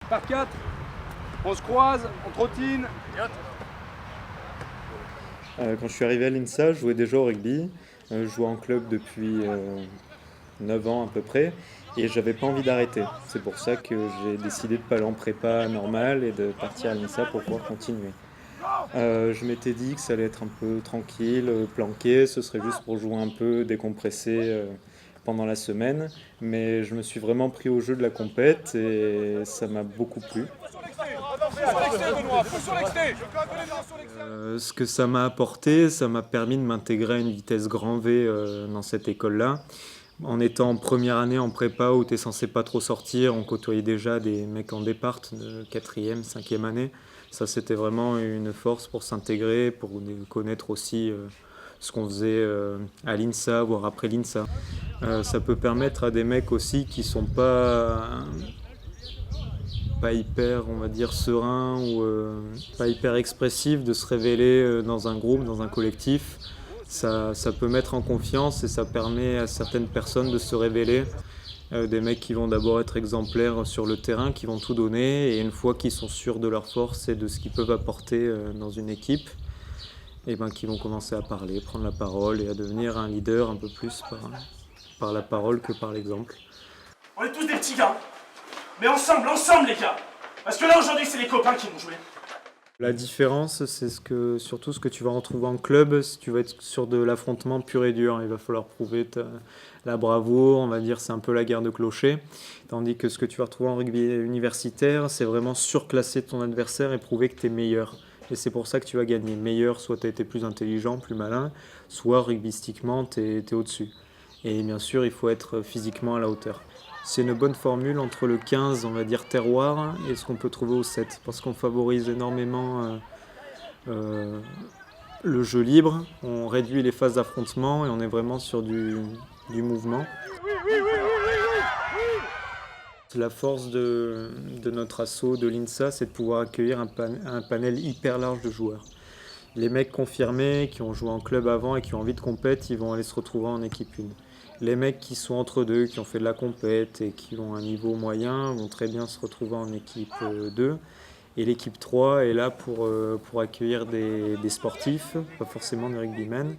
par 4. On se croise, on trottine. Quand je suis arrivé à l'INSA, je jouais déjà au rugby. Je jouais en club depuis 9 ans à peu près. Et j'avais pas envie d'arrêter. C'est pour ça que j'ai décidé de pas aller en prépa normale et de partir à l'INSA pour pouvoir continuer. Je m'étais dit que ça allait être un peu tranquille, planqué, ce serait juste pour jouer un peu, décompresser pendant la semaine. Mais je me suis vraiment pris au jeu de la compète et ça m'a beaucoup plu. Ce que ça m'a apporté, ça m'a permis de m'intégrer à une vitesse grand V dans cette école-là. En étant en première année en prépa où tu es censé pas trop sortir, on côtoyait déjà des mecs en départ de 4e, 5e année. Ça, c'était vraiment une force pour s'intégrer, pour connaître aussi ce qu'on faisait à l'INSA, voire après l'INSA. Ça peut permettre à des mecs aussi qui sont pas hyper, on va dire, sereins ou pas hyper expressifs de se révéler dans un groupe, dans un collectif. Ça peut mettre en confiance et ça permet à certaines personnes de se révéler. Des mecs qui vont d'abord être exemplaires sur le terrain, qui vont tout donner, et une fois qu'ils sont sûrs de leur force et de ce qu'ils peuvent apporter dans une équipe, et ben, qui vont commencer à parler, prendre la parole et à devenir un leader un peu plus par la parole que par l'exemple. On est tous des petits gars, mais ensemble les gars. Parce que là aujourd'hui c'est les copains qui vont jouer. La différence, c'est surtout ce que tu vas retrouver en club, si tu vas être sur de l'affrontement pur et dur. Il va falloir prouver la bravoure, on va dire c'est un peu la guerre de clochers. Tandis que ce que tu vas retrouver en rugby universitaire, c'est vraiment surclasser ton adversaire et prouver que tu es meilleur. Et c'est pour ça que tu vas gagner. Meilleur, soit tu as été plus intelligent, plus malin, soit rugbystiquement, tu es au-dessus. Et bien sûr, il faut être physiquement à la hauteur. C'est une bonne formule entre le 15, on va dire terroir, et ce qu'on peut trouver au 7, parce qu'on favorise énormément le jeu libre, on réduit les phases d'affrontement et on est vraiment sur du mouvement. La force de notre asso de l'INSA, c'est de pouvoir accueillir un panel hyper large de joueurs. Les mecs confirmés, qui ont joué en club avant et qui ont envie de compète, ils vont aller se retrouver en équipe 1. Les mecs qui sont entre deux, qui ont fait de la compète et qui ont un niveau moyen, vont très bien se retrouver en équipe 2. Et l'équipe 3 est là pour accueillir des sportifs, pas forcément des rugbymen,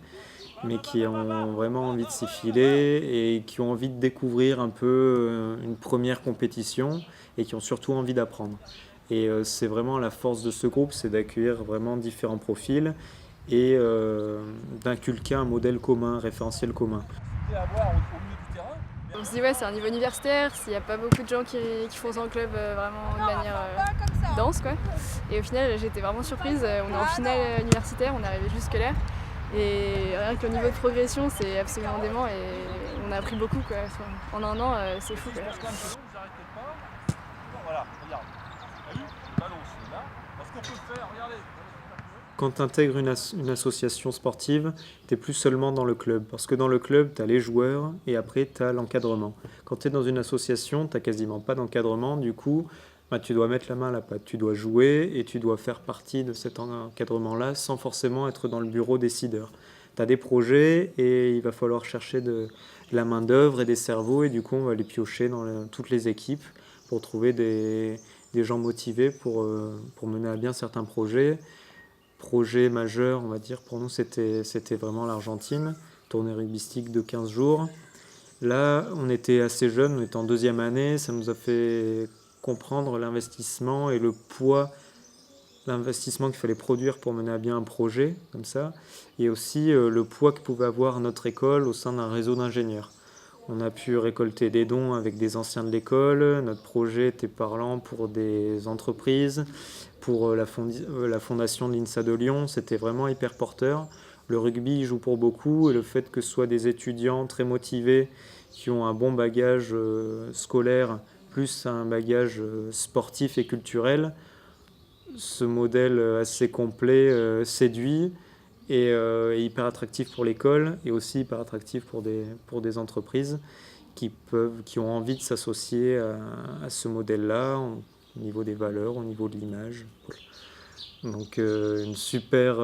mais qui ont vraiment envie de s'y filer et qui ont envie de découvrir un peu une première compétition et qui ont surtout envie d'apprendre. Et c'est vraiment la force de ce groupe, c'est d'accueillir vraiment différents profils et d'inculquer un modèle commun, un référentiel commun. On se dit ouais, c'est un niveau universitaire, s'il n'y a pas beaucoup de gens qui font ça en club vraiment de manière dense quoi. Et au final j'étais vraiment surprise, on est en finale universitaire, on est arrivé jusque là. Et rien que le niveau de progression c'est absolument dément et on a appris beaucoup quoi. En un an c'est fou quoi. Voilà, regarde. Le ballon c'est là. Ce qu'on peut faire, regardez. Quand tu intègres une association sportive, tu n'es plus seulement dans le club. Parce que dans le club, tu as les joueurs et après, tu as l'encadrement. Quand tu es dans une association, tu n'as quasiment pas d'encadrement. Du coup, tu dois mettre la main à la pâte. Tu dois jouer et tu dois faire partie de cet encadrement-là sans forcément être dans le bureau décideur. Tu as des projets et il va falloir chercher de la main-d'œuvre et des cerveaux. Et du coup, on va les piocher dans toutes les équipes pour trouver des gens motivés pour mener à bien certains projets. Projet majeur, on va dire, pour nous, c'était vraiment l'Argentine, tournée rugbystique de 15 jours. Là, on était assez jeunes, on était en 2e année, ça nous a fait comprendre l'investissement et le poids, l'investissement qu'il fallait produire pour mener à bien un projet, comme ça, et aussi le poids que pouvait avoir notre école au sein d'un réseau d'ingénieurs. On a pu récolter des dons avec des anciens de l'école, notre projet était parlant pour des entreprises, pour la fondation de l'INSA de Lyon, c'était vraiment hyper porteur. Le rugby joue pour beaucoup et le fait que ce soit des étudiants très motivés qui ont un bon bagage scolaire plus un bagage sportif et culturel, ce modèle assez complet séduit et est hyper attractif pour l'école et aussi hyper attractif pour des entreprises qui ont envie de s'associer à ce modèle-là au niveau des valeurs, au niveau de l'image. Donc une super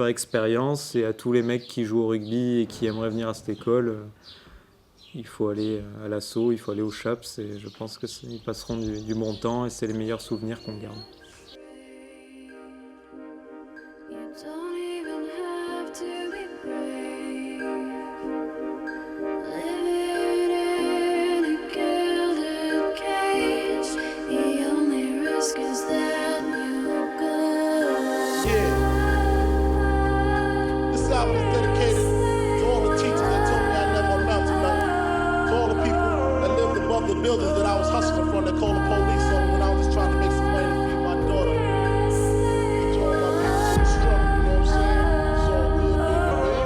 expérience et à tous les mecs qui jouent au rugby et qui aimeraient venir à cette école, il faut aller à l'assaut, il faut aller au CHAPS, et je pense qu'ils passeront du bon temps, et c'est les meilleurs souvenirs qu'on garde. The buildings that I was hustling from, they called the police on when I was just trying to make some money to feed my daughter. To all my people in the struggle, you know what I'm saying? It's all good,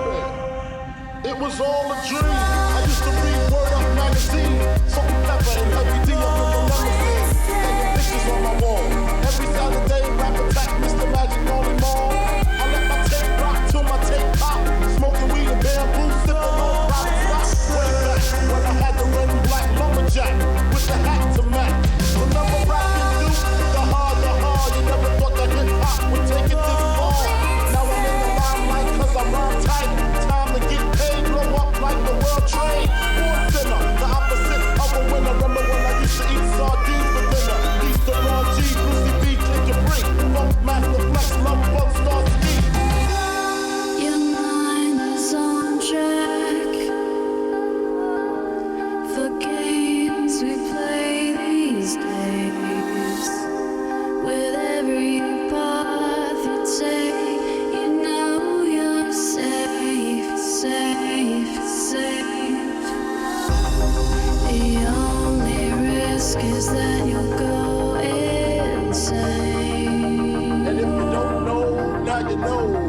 baby. It was all a dream. I used to read Word Up magazine, Salt and Pepper and Heavy D up in the limousine, hanging pictures on my wall. Every Saturday, rap attack, Mr. Magic Molly Mall. I let my tape rock till my tape pop, smoking weed and bamboo, sipping on rock rock. Way back when I had the red and black lumberjack with the hat to match. Remember rapping Duke? The hard. You never thought that hip hop would take it this far. Now I'm in the limelight 'cause I rhyme tight. Time to get paid, blow up like the world trade. Born sinner, the opposite of a winner. Remember when I used to eat sardines for dinner? East to Ron G, Brucey B, Click and Break, Funk Master Flex, Love Bug, Star Ski. Your mind is on track for games we play these days. With every path you take, you know you're safe, safe, safe. The only risk is that you'll go insane. And if you don't know, now you know.